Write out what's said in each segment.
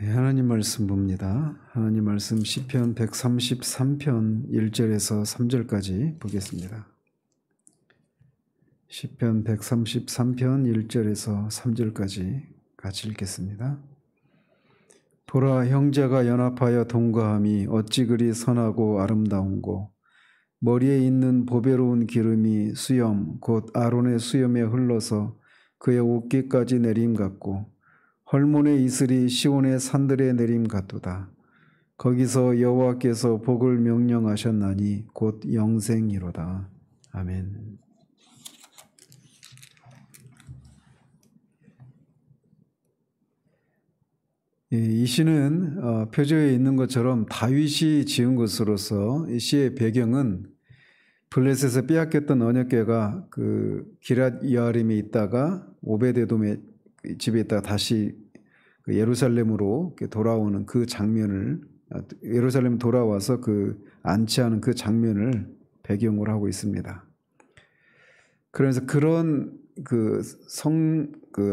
하나님 말씀 봅니다. 하나님 말씀 시편 133편 1절에서 3절까지 보겠습니다. 시편 133편 1절에서 3절까지 같이 읽겠습니다. 보라, 형제가 연합하여 동거함이 어찌 그리 선하고 아름다운고, 머리에 있는 보배로운 기름이 수염 곧 아론의 수염에 흘러서 그의 옷깃까지 내림 같고, 헐몬의 이슬이 시온의 산들에 내림 같도다. 거기서 여호와께서 복을 명령하셨나니 곧 영생이로다. 아멘. 이 시는 표제에 있는 것처럼 다윗이 지은 것으로서 이 시의 배경은 블레셋에서 빼앗겼던 언약궤가 그 기럇 여아림에 있다가 오베데돔의 집에 있다가 다시 예루살렘으로 돌아오는 그 장면을, 예루살렘 돌아와서 그 안치하는 그 장면을 배경으로 하고 있습니다. 그래서 그런 그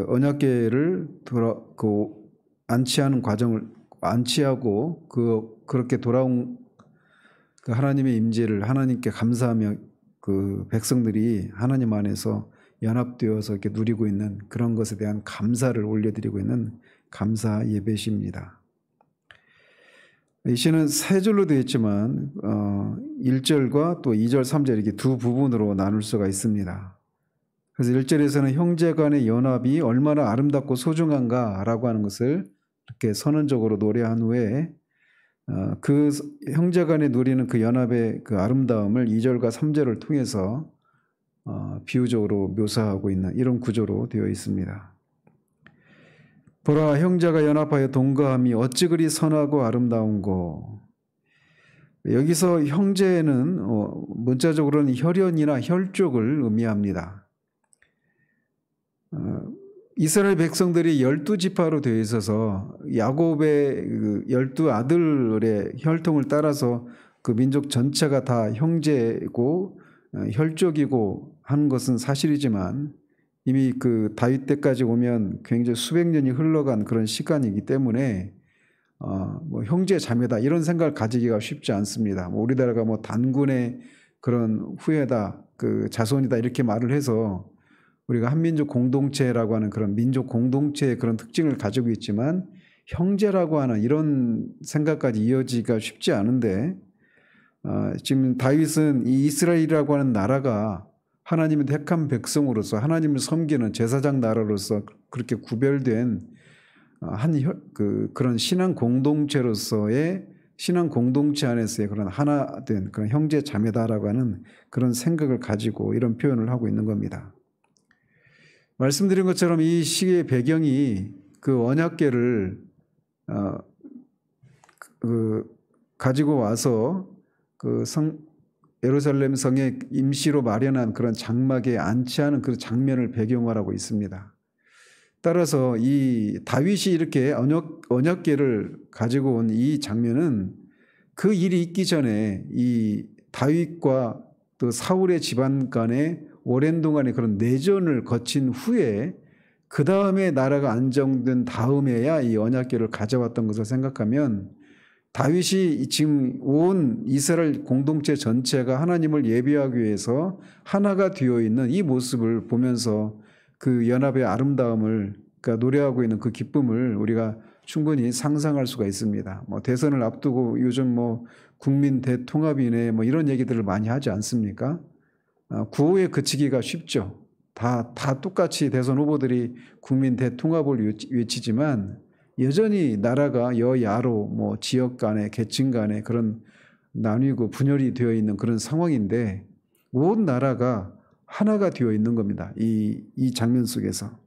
언약궤를 안치하는 과정을 안치하고 그렇게 돌아온 그 하나님의 임재를 하나님께 감사하며 그 백성들이 하나님 안에서 연합되어서 이렇게 누리고 있는 그런 것에 대한 감사를 올려드리고 있는 감사 예배시입니다. 이 시는 세 절로 되어 있지만 1절과 또 2절, 3절 이렇게 두 부분으로 나눌 수가 있습니다. 그래서 1절에서는 형제 간의 연합이 얼마나 아름답고 소중한가라고 하는 것을 이렇게 선언적으로 노래한 후에 그 형제 간에 누리는 그 연합의 그 아름다움을 2절과 3절을 통해서 비유적으로 묘사하고 있는 이런 구조로 되어 있습니다. 보라, 형제가 연합하여 동거함이 어찌 그리 선하고 아름다운고. 여기서 형제는 문자적으로는 혈연이나 혈족을 의미합니다. 이스라엘 백성들이 12지파로 되어 있어서 야곱의 그 12아들의 혈통을 따라서 그 민족 전체가 다 형제고 혈족이고 하는 것은 사실이지만 이미 그 다윗 때까지 오면 굉장히 수백 년이 흘러간 그런 시간이기 때문에 뭐 형제 자매다 이런 생각을 가지기가 쉽지 않습니다. 우리나라가 뭐 단군의 그런 후예다, 그 자손이다 이렇게 말을 해서 우리가 한민족 공동체라고 하는 그런 민족 공동체의 그런 특징을 가지고 있지만 형제라고 하는 이런 생각까지 이어지기가 쉽지 않은데 지금 다윗은 이 이스라엘이라고 하는 나라가 하나님의 택한 백성으로서 하나님을 섬기는 제사장 나라로서 그렇게 구별된 그런 신앙 공동체로서의 신앙 공동체 안에서의 그런 하나 된 그런 형제 자매다라고 하는 그런 생각을 가지고 이런 표현을 하고 있는 겁니다. 말씀드린 것처럼 이 시의 배경이 그 언약궤를 가지고 와서 그 예루살렘 성에 임시로 마련한 그런 장막에 안치하는 그 장면을 배경으로 하고 있습니다. 따라서 이 다윗이 이렇게 언약궤를 가지고 온 이 장면은 그 일이 있기 전에 이 다윗과 또 사울의 집안 간에 오랜 동안의 그런 내전을 거친 후에 그 다음에 나라가 안정된 다음에야 이 언약궤를 가져왔던 것을 생각하면 다윗이 지금 온 이스라엘 공동체 전체가 하나님을 예배하기 위해서 하나가 되어 있는 이 모습을 보면서 그 연합의 아름다움을 그러니까 노래하고 있는 그 기쁨을 우리가 충분히 상상할 수가 있습니다. 뭐 대선을 앞두고 요즘 뭐 국민 대통합이네 뭐 이런 얘기들을 많이 하지 않습니까? 구호에 그치기가 쉽죠. 다 똑같이 대선 후보들이 국민 대통합을 외치지만 여전히 나라가 여야로 뭐 지역 간에 계층 간에 그런 나뉘고 분열이 되어 있는 그런 상황인데 온 나라가 하나가 되어 있는 겁니다. 이 장면 속에서.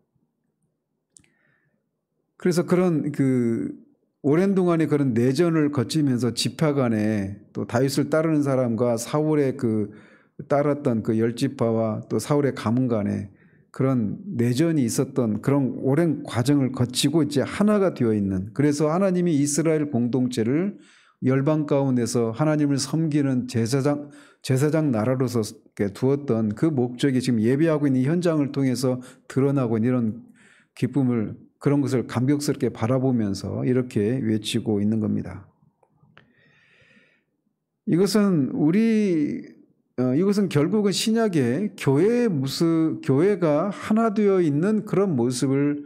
그래서 그런 그 오랜 동안의 그런 내전을 거치면서 지파 간에 또 다윗을 따르는 사람과 사울의 그 따랐던 그 10지파와 또 사울의 가문 간에 그런 내전이 있었던 그런 오랜 과정을 거치고 이제 하나가 되어 있는, 그래서 하나님이 이스라엘 공동체를 열방 가운데서 하나님을 섬기는 제사장 나라로서 두었던 그 목적이 지금 예배하고 있는 현장을 통해서 드러나고 있는 이런 기쁨을 그런 것을 감격스럽게 바라보면서 이렇게 외치고 있는 겁니다. 이것은 결국은 신약의 교회가 하나 되어 있는 그런 모습으로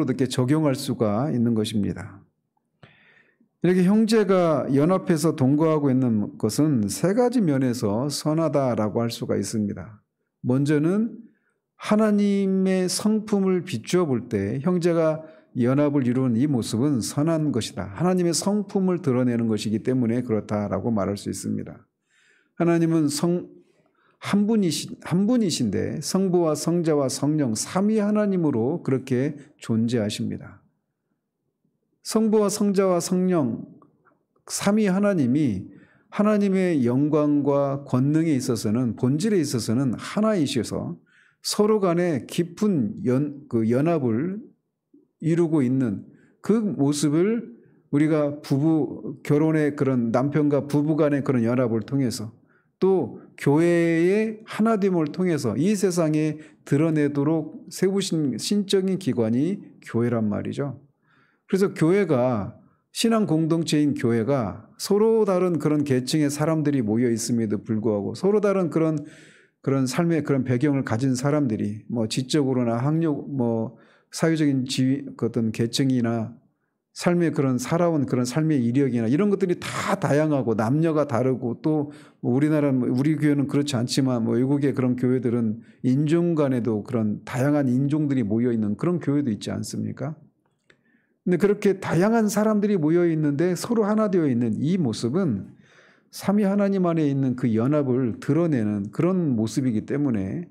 이렇게 적용할 수가 있는 것입니다. 이렇게 형제가 연합해서 동거하고 있는 것은 세 가지 면에서 선하다라고 할 수가 있습니다. 먼저는 하나님의 성품을 비추어 볼 때 형제가 연합을 이루는 이 모습은 선한 것이다. 하나님의 성품을 드러내는 것이기 때문에 그렇다라고 말할 수 있습니다. 하나님은 한 분이신데 성부와 성자와 성령 삼위 하나님으로 그렇게 존재하십니다. 성부와 성자와 성령 삼위 하나님이 하나님의 영광과 권능에 있어서는 본질에 있어서는 하나이셔서 서로 간에 깊은 연합을 이루고 있는 그 모습을 우리가 결혼의 그런 남편과 부부 간의 그런 연합을 통해서 또 교회의 하나됨을 통해서 이 세상에 드러내도록 세우신 신적인 기관이 교회란 말이죠. 그래서 신앙 공동체인 교회가 서로 다른 그런 계층의 사람들이 모여 있음에도 불구하고 서로 다른 그런 삶의 그런 배경을 가진 사람들이 지적으로나 학력, 사회적인 어떤 계층이나 삶의 살아온 그런 삶의 이력이나 이런 것들이 다 다양하고 남녀가 다르고 또 우리 교회는 그렇지 않지만 외국의 그런 교회들은 인종 간에도 그런 다양한 인종들이 모여 있는 그런 교회도 있지 않습니까? 근데 그렇게 다양한 사람들이 모여 있는데 서로 하나 되어 있는 이 모습은 삼위 하나님 안에 있는 그 연합을 드러내는 그런 모습이기 때문에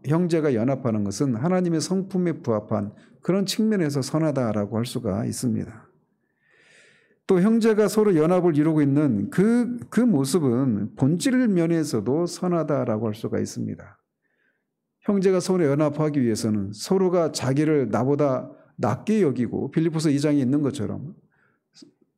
형제가 연합하는 것은 하나님의 성품에 부합한 그런 측면에서 선하다라고 할 수가 있습니다. 또 형제가 서로 연합을 이루고 있는 그 모습은 본질 면에서도 선하다라고 할 수가 있습니다. 형제가 서로 연합하기 위해서는 서로가 자기를 나보다 낮게 여기고 빌립보서 2장에 있는 것처럼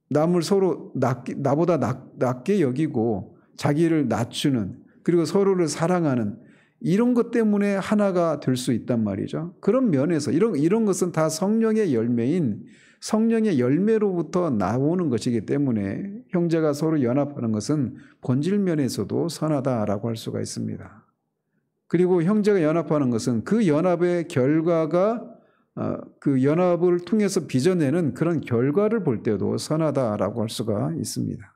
남을 서로 나보다 낮게 여기고 자기를 낮추는 그리고 서로를 사랑하는 이런 것 때문에 하나가 될 수 있단 말이죠. 그런 면에서 이런 것은 다 성령의 열매인 성령의 열매로부터 나오는 것이기 때문에 형제가 서로 연합하는 것은 본질 면에서도 선하다라고 할 수가 있습니다. 그리고 형제가 연합하는 것은 그 연합의 결과가 그 연합을 통해서 빚어내는 그런 결과를 볼 때도 선하다라고 할 수가 있습니다.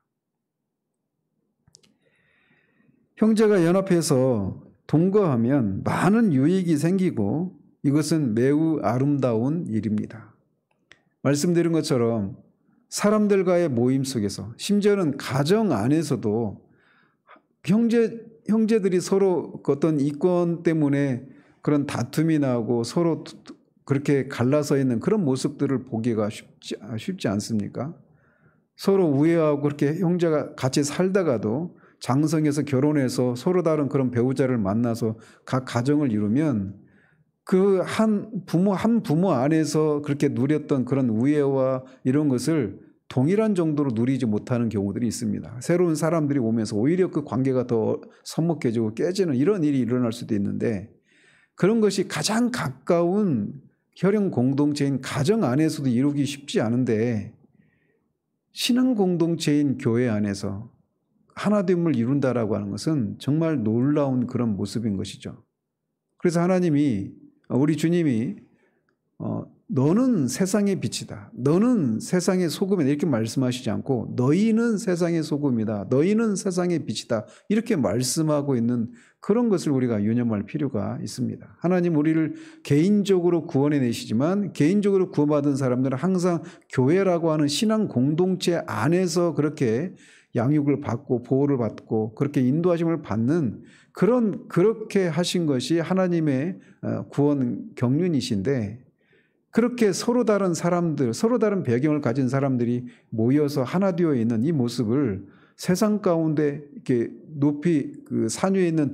형제가 연합해서 동거하면 많은 유익이 생기고 이것은 매우 아름다운 일입니다. 말씀드린 것처럼 사람들과의 모임 속에서 심지어는 가정 안에서도 형제들이 서로 어떤 이권 때문에 그런 다툼이 나고 서로 그렇게 갈라서 있는 그런 모습들을 보기가 쉽지 않습니까? 서로 우애하고 그렇게 형제가 같이 살다가도 장성해서 결혼해서 서로 다른 그런 배우자를 만나서 각 가정을 이루면 그 한 부모 안에서 그렇게 누렸던 그런 우애와 이런 것을 동일한 정도로 누리지 못하는 경우들이 있습니다. 새로운 사람들이 오면서 오히려 그 관계가 더 서먹해지고 깨지는 이런 일이 일어날 수도 있는데 그런 것이 가장 가까운 혈연 공동체인 가정 안에서도 이루기 쉽지 않은데 신앙 공동체인 교회 안에서 하나됨을 이룬다라고 하는 것은 정말 놀라운 그런 모습인 것이죠. 그래서 하나님이 우리 주님이 너는 세상의 빛이다. 너는 세상의 소금이다. 이렇게 말씀하시지 않고 너희는 세상의 소금이다. 너희는 세상의 빛이다. 이렇게 말씀하고 있는 그런 것을 우리가 유념할 필요가 있습니다. 하나님 우리를 개인적으로 구원해 내시지만 개인적으로 구원받은 사람들은 항상 교회라고 하는 신앙 공동체 안에서 그렇게 양육을 받고 보호를 받고 그렇게 인도하심을 받는 그렇게 하신 것이 하나님의 구원 경륜이신데 그렇게 서로 다른 사람들, 서로 다른 배경을 가진 사람들이 모여서 하나 되어 있는 이 모습을 세상 가운데 이렇게 높이 그 산 위에 있는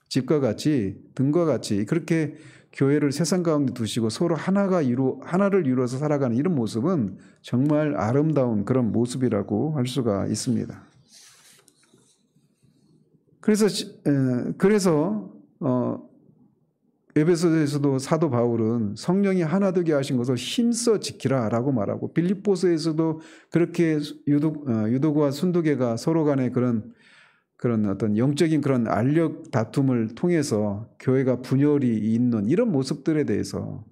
집과 같이 등과 같이 그렇게 교회를 세상 가운데 두시고 서로 하나를 이루어서 살아가는 이런 모습은 정말 아름다운 그런 모습이라고 할 수가 있습니다. 그래서 에베소서에서도 사도 바울은 성령이 하나 되게 하신 것을 힘써 지키라라고 말하고, 빌립보서에서도 그렇게 유도구와 순두개가 서로 간의 그런 어떤 영적인 그런 알력 다툼을 통해서 교회가 분열이 있는 이런 모습들에 대해서,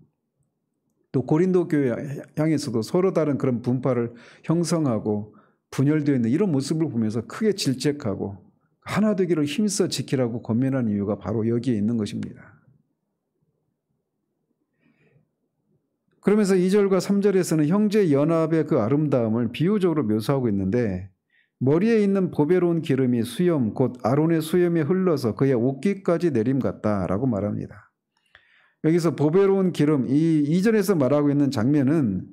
또 고린도 교회 향해서도 서로 다른 그런 분파를 형성하고 분열되어 있는 이런 모습을 보면서 크게 질책하고 하나 되기를 힘써 지키라고 권면하는 이유가 바로 여기에 있는 것입니다. 그러면서 2절과 3절에서는 형제 연합의 그 아름다움을 비유적으로 묘사하고 있는데, 머리에 있는 보배로운 기름이 수염 곧 아론의 수염에 흘러서 그의 옷깃까지 내림 같다라고 말합니다. 여기서 보배로운 기름, 이 이전에서 말하고 있는 장면은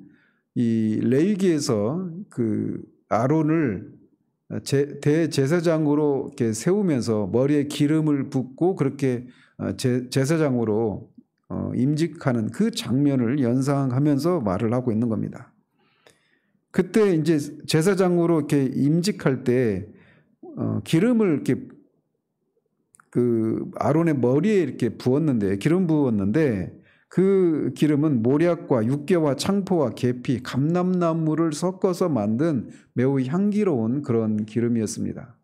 이 레위기에서 그 아론을 대제사장으로 이렇게 세우면서 머리에 기름을 붓고 그렇게 제사장으로 임직하는 그 장면을 연상하면서 말을 하고 있는 겁니다. 그때 이제 제사장으로 이렇게 임직할 때 기름을 이렇게 그 아론의 머리에 이렇게 부었는데, 기름 부었는데, 그 기름은 모략과 육개와 창포와 계피, 감람나무를 섞어서 만든 매우 향기로운 그런 기름이었습니다.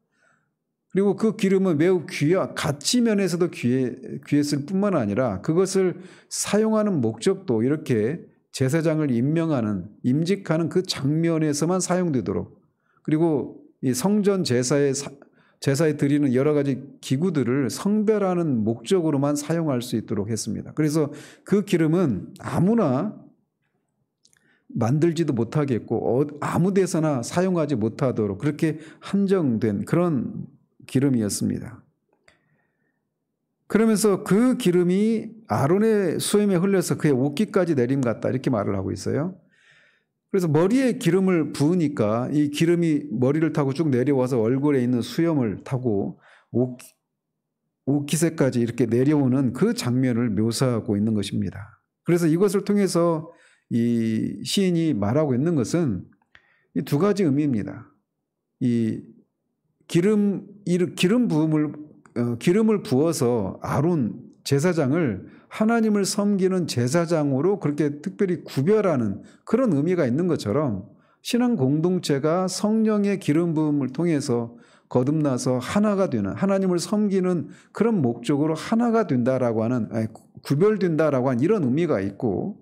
그리고 그 기름은 매우 가치 면에서도 귀했을 뿐만 아니라 그것을 사용하는 목적도 이렇게 제사장을 임직하는 그 장면에서만 사용되도록, 그리고 이 성전 제사에 드리는 여러 가지 기구들을 성별하는 목적으로만 사용할 수 있도록 했습니다. 그래서 그 기름은 아무나 만들지도 못하게 했고 아무 데서나 사용하지 못하도록 그렇게 한정된 그런 기름이었습니다. 그러면서 그 기름이 아론의 수염에 흘려서 그의 옷깃까지 내림 같다, 이렇게 말을 하고 있어요. 그래서 머리에 기름을 부으니까 이 기름이 머리를 타고 쭉 내려와서 얼굴에 있는 수염을 타고 옷깃에까지 이렇게 내려오는 그 장면을 묘사하고 있는 것입니다. 그래서 이것을 통해서 이 시인이 말하고 있는 것은 이 두 가지 의미입니다. 이 기름을 부어서 아론 제사장을 하나님을 섬기는 제사장으로 그렇게 특별히 구별하는 그런 의미가 있는 것처럼, 신앙 공동체가 성령의 기름 부음을 통해서 거듭나서 하나가 되는, 하나님을 섬기는 그런 목적으로 하나가 된다라고 하는, 구별된다라고 하는 이런 의미가 있고,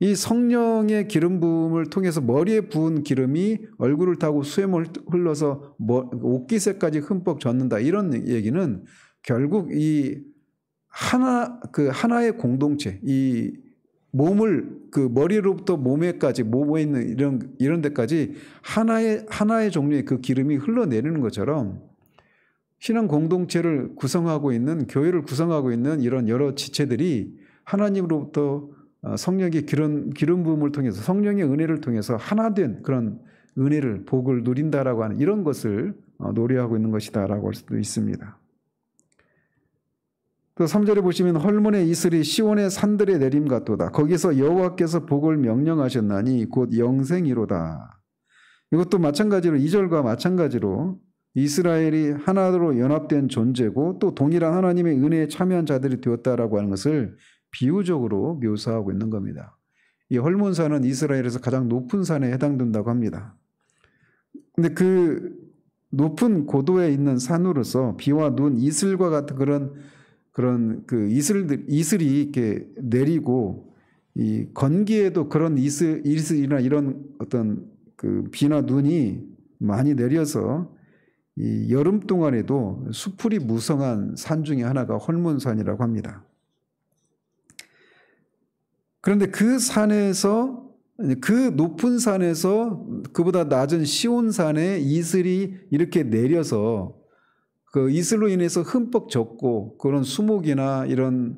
이 성령의 기름 부음을 통해서 머리에 부은 기름이 얼굴을 타고 수염을 흘러서 옷깃에까지 흠뻑 젖는다, 이런 얘기는 결국 이 하나의 공동체, 이 몸을 그 머리로부터 몸에까지, 몸에 있는 이런 데까지 하나의 종류의 그 기름이 흘러내리는 것처럼, 신앙 공동체를 구성하고 있는, 교회를 구성하고 있는 이런 여러 지체들이 하나님으로부터 성령의 기름 부음을 통해서, 성령의 은혜를 통해서 하나된 그런 은혜를, 복을 누린다라고 하는 이런 것을 노래하고 있는 것이다라고 할 수도 있습니다. 또 3절에 보시면 헐몬의 이슬이 시온의 산들에 내림 같도다. 거기서 여호와께서 복을 명령하셨나니 곧 영생이로다. 이것도 마찬가지로 2절과 마찬가지로 이스라엘이 하나로 연합된 존재고 또 동일한 하나님의 은혜에 참여한 자들이 되었다라고 하는 것을 비유적으로 묘사하고 있는 겁니다. 이 헐몬산은 이스라엘에서 가장 높은 산에 해당된다고 합니다. 근데 그 높은 고도에 있는 산으로서 비와 눈, 이슬과 같은 그런 그 이슬이 이렇게 내리고, 이 건기에도 그런 이슬이나 이런 어떤 그 비나 눈이 많이 내려서 이 여름 동안에도 수풀이 무성한 산 중에 하나가 헐몬산이라고 합니다. 그런데 그 높은 산에서 그보다 낮은 시온산에 이슬이 이렇게 내려서 그 이슬로 인해서 흠뻑 젖고, 그런 수목이나 이런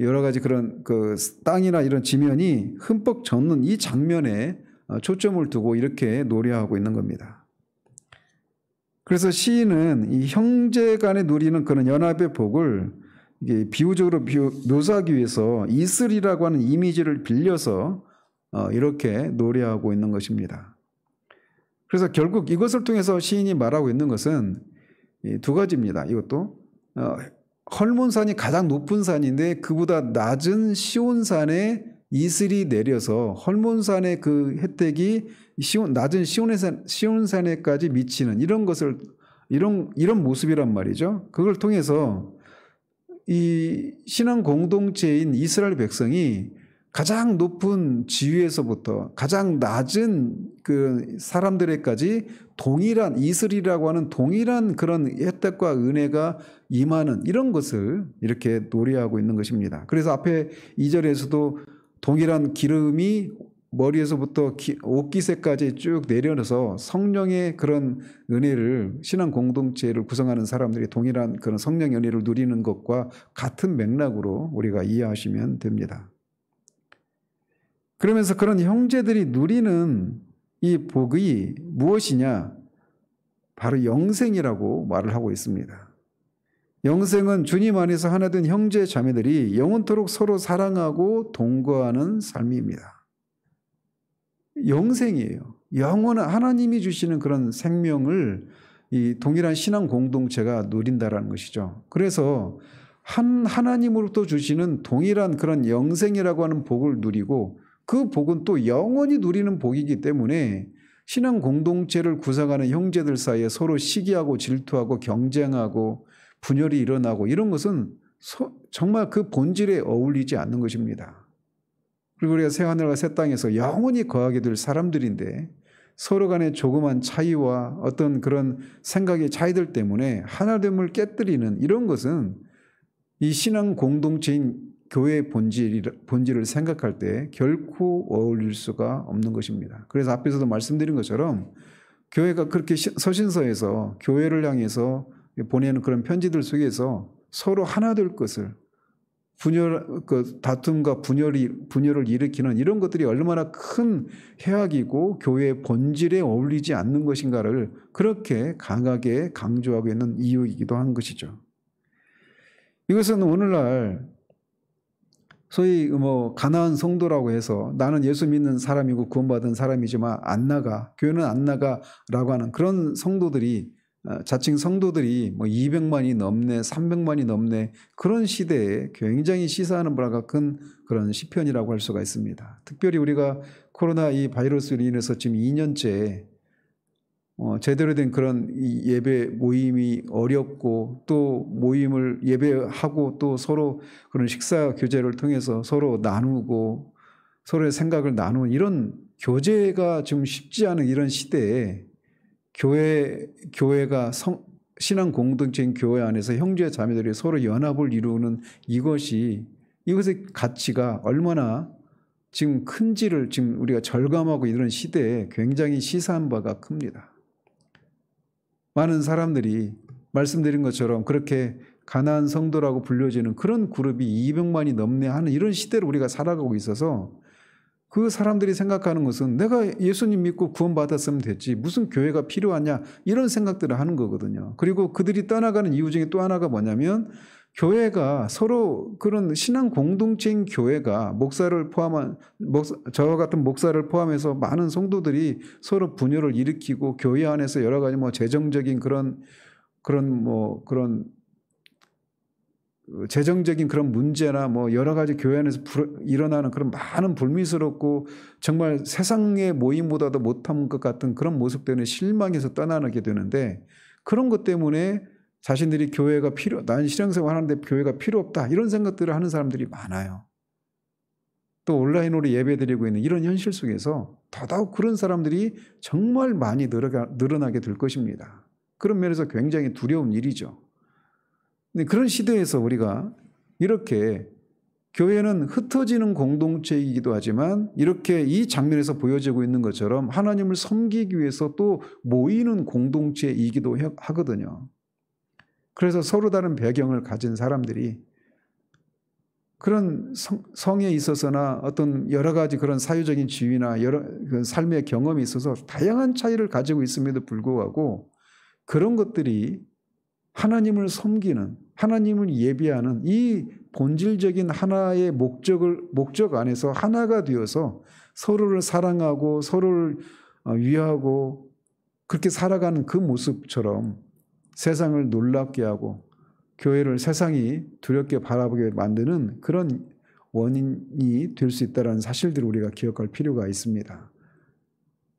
여러 가지 그런 그 땅이나 이런 지면이 흠뻑 젖는 이 장면에 초점을 두고 이렇게 노래하고 있는 겁니다. 그래서 시인은 이 형제 간에 누리는 그런 연합의 복을 이게 비유적으로 묘사하기 위해서 이슬이라고 하는 이미지를 빌려서 이렇게 노래하고 있는 것입니다. 그래서 결국 이것을 통해서 시인이 말하고 있는 것은 두 가지입니다. 이것도 헐몬산이 가장 높은 산인데 그보다 낮은 시온산에 이슬이 내려서 헐몬산의 그 혜택이 낮은 시온산에까지 미치는 이런 모습이란 말이죠. 그걸 통해서 이 신앙 공동체인 이스라엘 백성이 가장 높은 지위에서부터 가장 낮은 그 사람들에까지 동일한 이슬이라고 하는 동일한 그런 혜택과 은혜가 임하는 이런 것을 이렇게 노래하고 있는 것입니다. 그래서 앞에 2절에서도 동일한 기름이 머리에서부터 옷깃에까지 쭉 내려서 성령의 그런 은혜를 신앙 공동체를 구성하는 사람들이 동일한 그런 성령의 은혜를 누리는 것과 같은 맥락으로 우리가 이해하시면 됩니다. 그러면서 그런 형제들이 누리는 이 복이 무엇이냐? 바로 영생이라고 말을 하고 있습니다. 영생은 주님 안에서 하나 된 형제 자매들이 영원토록 서로 사랑하고 동거하는 삶입니다. 영생이에요. 영원한 하나님이 주시는 그런 생명을 이 동일한 신앙 공동체가 누린다라는 것이죠. 그래서 하나님으로부터 주시는 동일한 그런 영생이라고 하는 복을 누리고 그 복은 또 영원히 누리는 복이기 때문에 신앙 공동체를 구성하는 형제들 사이에 서로 시기하고 질투하고 경쟁하고 분열이 일어나고 이런 것은 정말 그 본질에 어울리지 않는 것입니다. 그리고 우리가 새하늘과 새 땅에서 영원히 거하게 될 사람들인데 서로 간의 조그만 차이와 어떤 그런 생각의 차이들 때문에 하나됨을 깨뜨리는 이런 것은 이 신앙 공동체인 교회의 본질을 생각할 때 결코 어울릴 수가 없는 것입니다. 그래서 앞에서도 말씀드린 것처럼 교회가 그렇게 서신서에서 교회를 향해서 보내는 그런 편지들 속에서 서로 하나 될 것을 다툼과 분열을 일으키는 이런 것들이 얼마나 큰 해악이고 교회의 본질에 어울리지 않는 것인가를 그렇게 강하게 강조하고 있는 이유이기도 한 것이죠. 이것은 오늘날 소위 가나안 성도라고 해서 나는 예수 믿는 사람이고 구원받은 사람이지만 안 나가, 교회는 안 나가라고 하는 그런 성도들이 자칭 성도들이 200만이 넘네 300만이 넘네 그런 시대에 굉장히 시사하는 바가 큰 그런 시편이라고 할 수가 있습니다. 특별히 우리가 코로나 이 바이러스로 인해서 지금 2년째 제대로 된 그런 예배 모임이 어렵고 또 모임을 예배하고 또 서로 그런 식사 교제를 통해서 서로 나누고 서로의 생각을 나누는 이런 교제가 좀 쉽지 않은 이런 시대에 교회가 신앙 공동체인 교회 안에서 형제 자매들이 서로 연합을 이루는 이것의 가치가 얼마나 지금 큰지를 지금 우리가 절감하고 이런 시대에 굉장히 시사한 바가 큽니다. 많은 사람들이 말씀드린 것처럼 그렇게 가나안 성도라고 불려지는 그런 그룹이 200만이 넘네 하는 이런 시대를 우리가 살아가고 있어서 그 사람들이 생각하는 것은 내가 예수님 믿고 구원받았으면 됐지 무슨 교회가 필요하냐 이런 생각들을 하는 거거든요. 그리고 그들이 떠나가는 이유 중에 또 하나가 뭐냐면 교회가 서로 그런 신앙 공동체인 교회가 저와 같은 목사를 포함해서 많은 성도들이 서로 분열을 일으키고 교회 안에서 여러 가지 재정적인 그런 재정적인 그런 문제나 여러 가지 교회 안에서 일어나는 그런 많은 불미스럽고 정말 세상의 모임보다도 못한 것 같은 그런 모습 때문에 실망해서 떠나게 되는데 그런 것 때문에 자신들이 난 신앙생활 하는데 교회가 필요 없다 이런 생각들을 하는 사람들이 많아요. 또 온라인으로 예배드리고 있는 이런 현실 속에서 더더욱 그런 사람들이 정말 많이 늘어나게 될 것입니다. 그런 면에서 굉장히 두려운 일이죠. 근데 그런 시대에서 우리가 이렇게 교회는 흩어지는 공동체이기도 하지만 이렇게 이 장면에서 보여지고 있는 것처럼 하나님을 섬기기 위해서 또 모이는 공동체이기도 하거든요. 그래서 서로 다른 배경을 가진 사람들이 그런 성에 있어서나 어떤 여러 가지 그런 사유적인 지위나 여러 삶의 경험이 있어서 다양한 차이를 가지고 있음에도 불구하고 그런 것들이 하나님을 섬기는 하나님을 예비하는 이 본질적인 하나의 목적 안에서 하나가 되어서 서로를 사랑하고 서로를 위하고 그렇게 살아가는 그 모습처럼 세상을 놀랍게 하고 교회를 세상이 두렵게 바라보게 만드는 그런 원인이 될 수 있다는 사실들을 우리가 기억할 필요가 있습니다.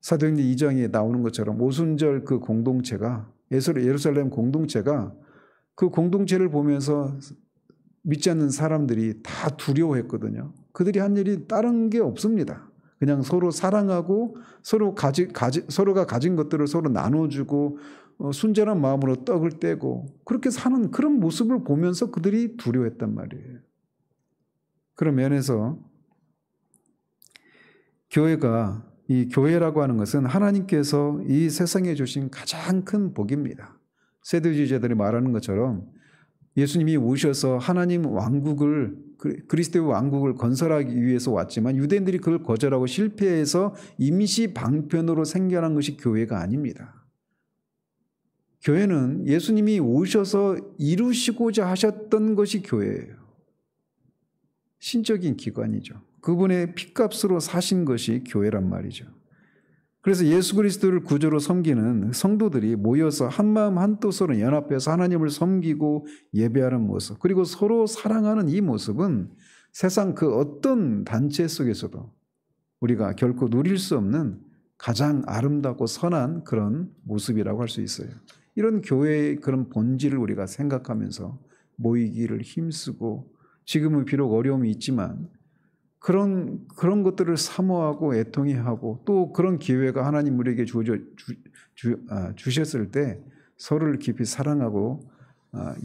사도행전 2장에 나오는 것처럼 오순절 그 공동체가 예루살렘 공동체가 그 공동체를 보면서 믿지 않는 사람들이 다 두려워했거든요. 그들이 한 일이 다른 게 없습니다. 그냥 서로 사랑하고 서로가 가진 것들을 서로 나눠주고 순전한 마음으로 떡을 떼고 그렇게 사는 그런 모습을 보면서 그들이 두려워했단 말이에요. 그런 면에서 이 교회라고 하는 것은 하나님께서 이 세상에 주신 가장 큰 복입니다. 세대주의자들이 말하는 것처럼 예수님이 오셔서 하나님 왕국을 그리스도의 왕국을 건설하기 위해서 왔지만 유대인들이 그걸 거절하고 실패해서 임시 방편으로 생겨난 것이 교회가 아닙니다. 교회는 예수님이 오셔서 이루시고자 하셨던 것이 교회예요. 신적인 기관이죠. 그분의 핏값으로 사신 것이 교회란 말이죠. 그래서 예수 그리스도를 구주로 섬기는 성도들이 모여서 한마음 한뜻으로 연합해서 하나님을 섬기고 예배하는 모습, 그리고 서로 사랑하는 이 모습은 세상 그 어떤 단체 속에서도 우리가 결코 누릴 수 없는 가장 아름답고 선한 그런 모습이라고 할 수 있어요. 이런 교회의 그런 본질을 우리가 생각하면서 모이기를 힘쓰고, 지금은 비록 어려움이 있지만 그런 것들을 사모하고 애통해하고, 또 그런 기회가 하나님 우리에게 주셨을 때 서로를 깊이 사랑하고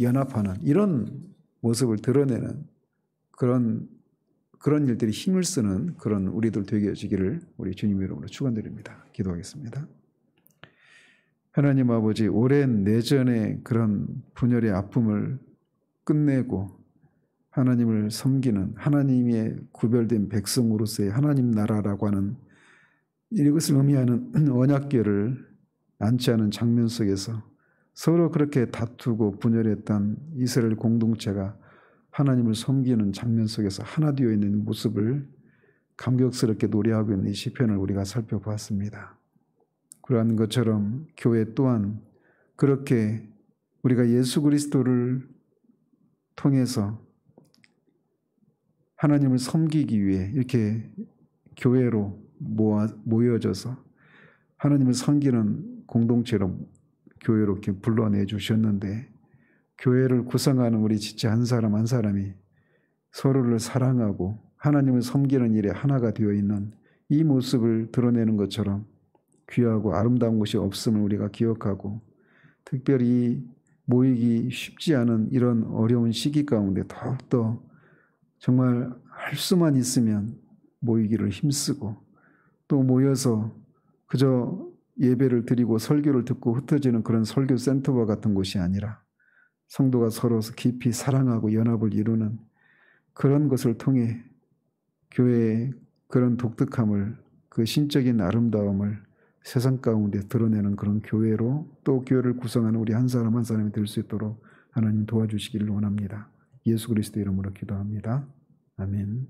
연합하는 이런 모습을 드러내는 그런 일들이 힘을 쓰는 그런 우리들 되게 해주기를 우리 주님 이름으로 축원드립니다. 기도하겠습니다. 하나님 아버지, 오랜 내전의 그런 분열의 아픔을 끝내고 하나님을 섬기는 하나님의 구별된 백성으로서의 하나님 나라라고 하는 이것을 의미하는 언약궤를 안치하는 장면 속에서 서로 그렇게 다투고 분열했던 이스라엘 공동체가 하나님을 섬기는 장면 속에서 하나 되어 있는 모습을 감격스럽게 노래하고 있는 이 시편을 우리가 살펴보았습니다. 그러한 것처럼 교회 또한 그렇게 우리가 예수 그리스도를 통해서 하나님을 섬기기 위해 이렇게 교회로 모여져서 하나님을 섬기는 공동체로 교회로 이렇게 불러내 주셨는데, 교회를 구성하는 우리 지체 한 사람 한 사람이 서로를 사랑하고 하나님을 섬기는 일에 하나가 되어 있는 이 모습을 드러내는 것처럼 귀하고 아름다운 것이 없음을 우리가 기억하고, 특별히 모이기 쉽지 않은 이런 어려운 시기 가운데 더욱더 정말 할 수만 있으면 모이기를 힘쓰고, 또 모여서 그저 예배를 드리고 설교를 듣고 흩어지는 그런 설교 센터와 같은 곳이 아니라 성도가 서로 깊이 사랑하고 연합을 이루는 그런 것을 통해 교회의 그런 독특함을, 그 신적인 아름다움을 세상 가운데 드러내는 그런 교회로, 또 교회를 구성하는 우리 한 사람 한 사람이 될 수 있도록 하나님 도와주시기를 원합니다. 예수 그리스도 이름으로 기도합니다. 아멘.